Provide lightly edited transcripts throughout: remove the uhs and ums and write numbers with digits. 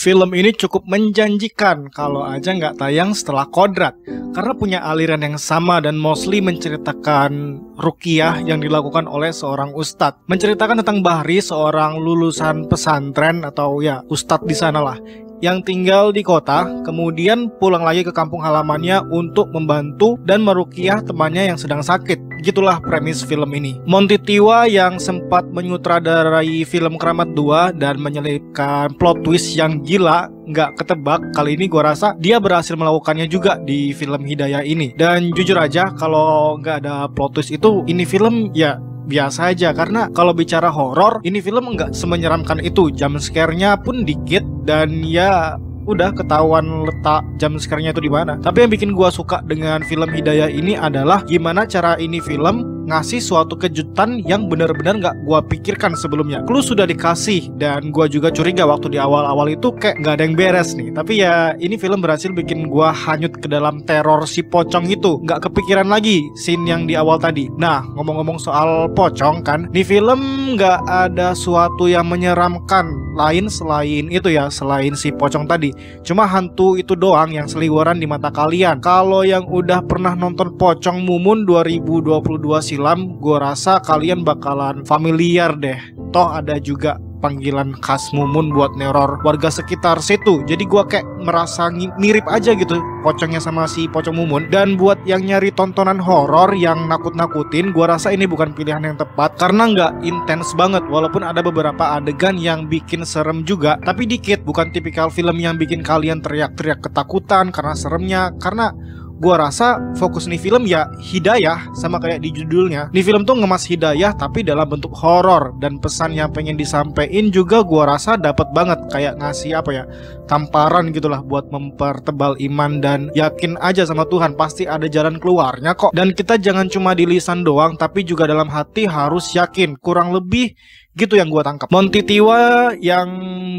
Film ini cukup menjanjikan kalau aja nggak tayang setelah Kodrat, karena punya aliran yang sama dan mostly menceritakan ruqyah yang dilakukan oleh seorang ustadz. Menceritakan tentang Bahri, seorang lulusan pesantren atau ya ustadz di sana lah, yang tinggal di kota, kemudian pulang lagi ke kampung halamannya untuk membantu dan meruqyah temannya yang sedang sakit. Gitulah premis film ini. Monty Tiwa yang sempat menyutradarai film Keramat 2 dan menyelipkan plot twist yang gila, nggak ketebak, kali ini gua rasa dia berhasil melakukannya juga di film Hidayah ini. Dan jujur aja, kalau nggak ada plot twist itu, ini film ya biasa aja. Karena kalau bicara horor, ini film nggak semenyeramkan itu. Jump scare-nya pun dikit dan ya udah ketahuan letak jump scare-nya itu di mana. Tapi yang bikin gua suka dengan film Hidayah ini adalah gimana cara ini film ngasih suatu kejutan yang benar-benar nggak gua pikirkan sebelumnya. Clue sudah dikasih dan gua juga curiga waktu di awal-awal itu kayak nggak ada yang beres nih. Tapi ya ini film berhasil bikin gua hanyut ke dalam teror si pocong itu. Nggak kepikiran lagi scene yang di awal tadi. Nah, ngomong-ngomong soal pocong kan, di film nggak ada suatu yang menyeramkan lain selain itu ya, selain si pocong tadi. Cuma hantu itu doang yang seliweran di mata kalian. Kalau yang udah pernah nonton Pocong Mumun 2022 silam, gue rasa kalian bakalan familiar deh. Toh ada juga panggilan khas Mumun buat neror warga sekitar situ. Jadi gue kayak merasa mirip aja gitu pocongnya sama si Pocong Mumun. Dan buat yang nyari tontonan horor yang nakut-nakutin, gue rasa ini bukan pilihan yang tepat karena nggak intens banget. Walaupun ada beberapa adegan yang bikin serem juga, tapi dikit. Bukan tipikal film yang bikin kalian teriak-teriak ketakutan karena seremnya. Karena gua rasa fokus nih film ya hidayah, sama kayak di judulnya. Nih film tuh ngemas hidayah tapi dalam bentuk horor, dan pesan yang pengen disampaikan juga gua rasa dapat banget, kayak ngasih apa ya, tamparan gitulah buat mempertebal iman dan yakin aja sama Tuhan, pasti ada jalan keluarnya kok. Dan kita jangan cuma di lisan doang, tapi juga dalam hati harus yakin. Kurang lebih gitu yang gua tangkap. Monty Tiwa yang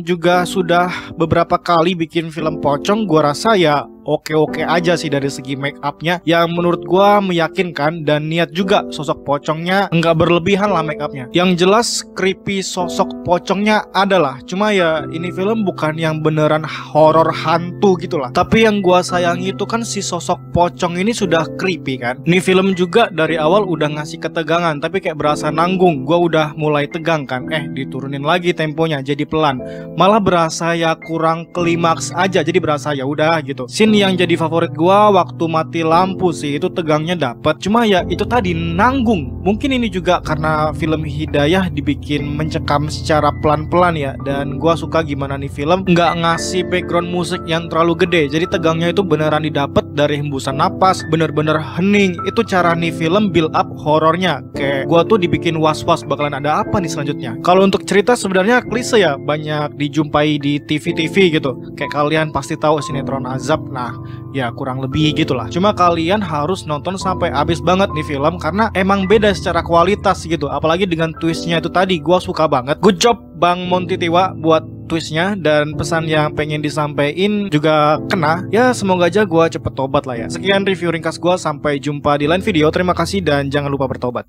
juga sudah beberapa kali bikin film pocong, gua rasa ya oke-oke aja sih dari segi make upnya, yang menurut gua meyakinkan, dan niat juga sosok pocongnya nggak berlebihan lah make upnya. Yang jelas creepy sosok pocongnya adalah, cuma ya ini film bukan yang beneran horor hantu gitulah. Tapi yang gua sayangi itu kan si sosok pocong ini sudah creepy kan. Ini film juga dari awal udah ngasih ketegangan, tapi kayak berasa nanggung. Gua udah mulai tegang kan, diturunin lagi temponya jadi pelan, malah berasa ya kurang klimaks aja, jadi berasa ya udah gitu. Scene yang jadi favorit gua waktu mati lampu sih, itu tegangnya dapet, cuma ya itu tadi nanggung. Mungkin ini juga karena film Hidayah dibikin mencekam secara pelan-pelan ya, dan gua suka gimana nih film nggak ngasih background musik yang terlalu gede, jadi tegangnya itu beneran didapet dari hembusan napas, bener-bener hening. Itu cara nih film build up horornya, kayak gua tuh dibikin was-was bakalan ada apa nih selanjutnya. Kalau untuk cerita sebenarnya klise ya, banyak dijumpai di TV-TV gitu, kayak kalian pasti tahu sinetron Azab. Nah ya kurang lebih gitulah. Cuma kalian harus nonton sampai habis banget nih film, karena emang beda secara kualitas gitu. Apalagi dengan twistnya itu tadi, gua suka banget. Good job Bang Monty Tiwa buat twistnya, dan pesan yang pengen disampaikan juga kena. Ya semoga aja gua cepet tobat lah ya. Sekian review ringkas gua, sampai jumpa di lain video. Terima kasih dan jangan lupa bertobat.